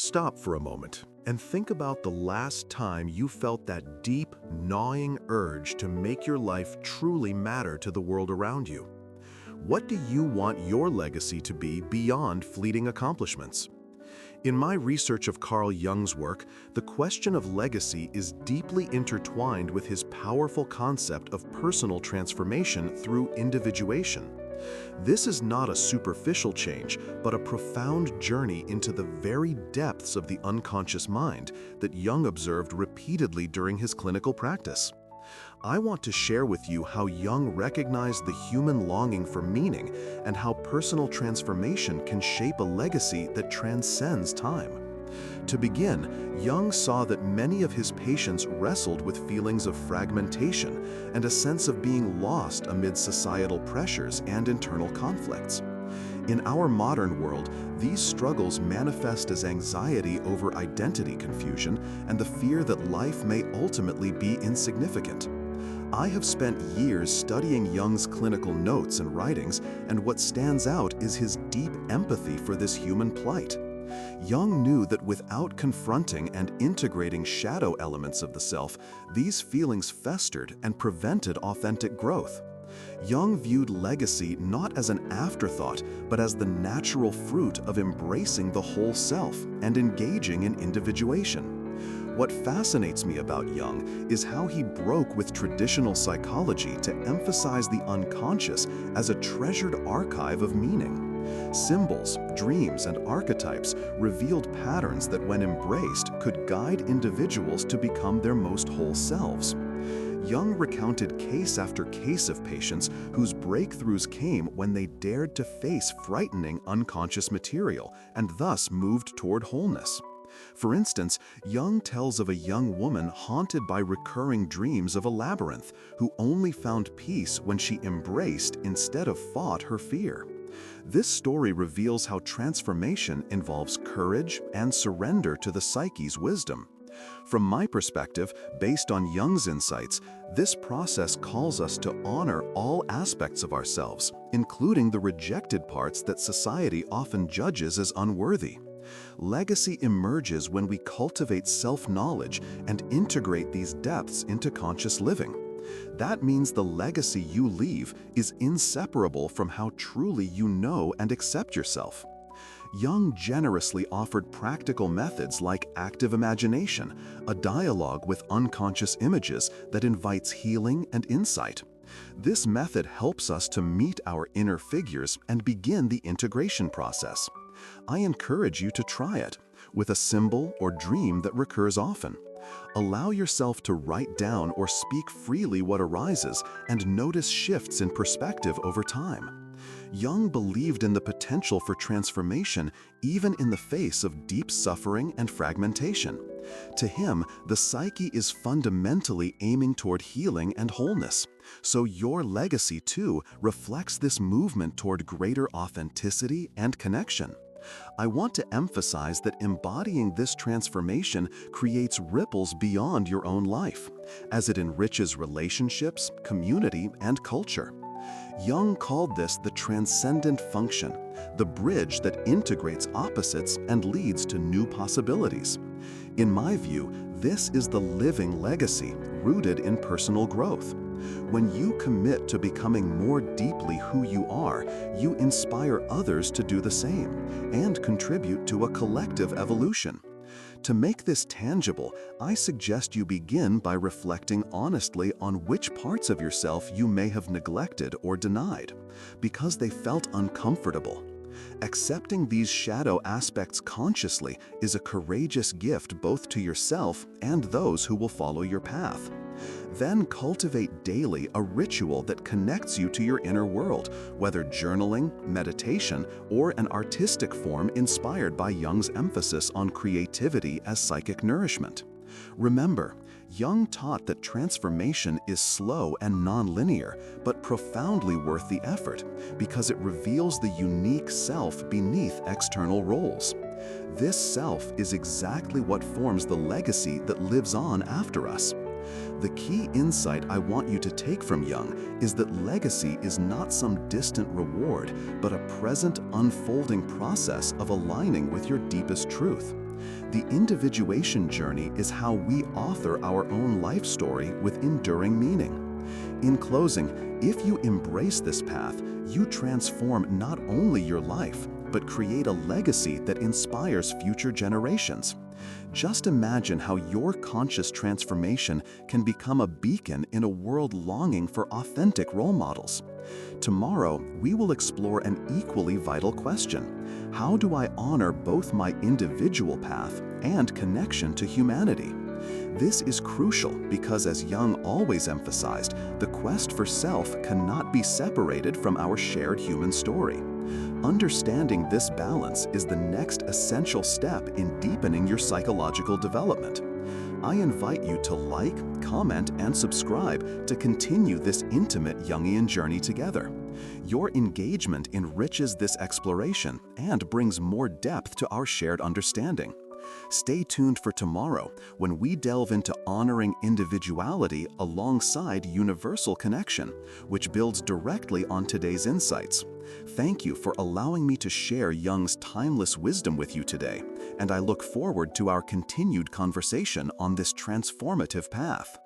Stop for a moment and think about the last time you felt that deep, gnawing urge to make your life truly matter to the world around you. What do you want your legacy to be beyond fleeting accomplishments? In my research of Carl Jung's work, the question of legacy is deeply intertwined with his powerful concept of personal transformation through individuation. This is not a superficial change, but a profound journey into the very depths of the unconscious mind that Jung observed repeatedly during his clinical practice. I want to share with you how Jung recognized the human longing for meaning and how personal transformation can shape a legacy that transcends time. To begin, Jung saw that many of his patients wrestled with feelings of fragmentation and a sense of being lost amid societal pressures and internal conflicts. In our modern world, these struggles manifest as anxiety over identity confusion and the fear that life may ultimately be insignificant. I have spent years studying Jung's clinical notes and writings, and what stands out is his deep empathy for this human plight. Jung knew that without confronting and integrating shadow elements of the self, these feelings festered and prevented authentic growth. Jung viewed legacy not as an afterthought, but as the natural fruit of embracing the whole self and engaging in individuation. What fascinates me about Jung is how he broke with traditional psychology to emphasize the unconscious as a treasured archive of meaning. Symbols, dreams, and archetypes revealed patterns that, when embraced, could guide individuals to become their most whole selves. Jung recounted case after case of patients whose breakthroughs came when they dared to face frightening unconscious material and thus moved toward wholeness. For instance, Jung tells of a young woman haunted by recurring dreams of a labyrinth who only found peace when she embraced instead of fought her fear. This story reveals how transformation involves courage and surrender to the psyche's wisdom. From my perspective, based on Jung's insights, this process calls us to honor all aspects of ourselves, including the rejected parts that society often judges as unworthy. Legacy emerges when we cultivate self-knowledge and integrate these depths into conscious living. That means the legacy you leave is inseparable from how truly you know and accept yourself. Jung generously offered practical methods like active imagination, a dialogue with unconscious images that invites healing and insight. This method helps us to meet our inner figures and begin the integration process. I encourage you to try it with a symbol or dream that recurs often. Allow yourself to write down or speak freely what arises and notice shifts in perspective over time. Jung believed in the potential for transformation even in the face of deep suffering and fragmentation. To him, the psyche is fundamentally aiming toward healing and wholeness. So your legacy, too, reflects this movement toward greater authenticity and connection. I want to emphasize that embodying this transformation creates ripples beyond your own life, as it enriches relationships, community, and culture. Jung called this the transcendent function, the bridge that integrates opposites and leads to new possibilities. In my view, this is the living legacy rooted in personal growth. When you commit to becoming more deeply who you are, you inspire others to do the same and contribute to a collective evolution. To make this tangible, I suggest you begin by reflecting honestly on which parts of yourself you may have neglected or denied, because they felt uncomfortable. Accepting these shadow aspects consciously is a courageous gift both to yourself and those who will follow your path. Then cultivate daily a ritual that connects you to your inner world, whether journaling, meditation, or an artistic form inspired by Jung's emphasis on creativity as psychic nourishment. Remember, Jung taught that transformation is slow and non-linear, but profoundly worth the effort, because it reveals the unique self beneath external roles. This self is exactly what forms the legacy that lives on after us. The key insight I want you to take from Jung is that legacy is not some distant reward, but a present unfolding process of aligning with your deepest truth. The individuation journey is how we author our own life story with enduring meaning. In closing, if you embrace this path, you transform not only your life, but create a legacy that inspires future generations. Just imagine how your conscious transformation can become a beacon in a world longing for authentic role models. Tomorrow, we will explore an equally vital question. How do I honor both my individual path and connection to humanity? This is crucial because, as Jung always emphasized, the quest for self cannot be separated from our shared human story. Understanding this balance is the next essential step in deepening your psychological development. I invite you to like, comment, and subscribe to continue this intimate Jungian journey together. Your engagement enriches this exploration and brings more depth to our shared understanding. Stay tuned for tomorrow when we delve into honoring individuality alongside universal connection, which builds directly on today's insights. Thank you for allowing me to share Jung's timeless wisdom with you today, and I look forward to our continued conversation on this transformative path.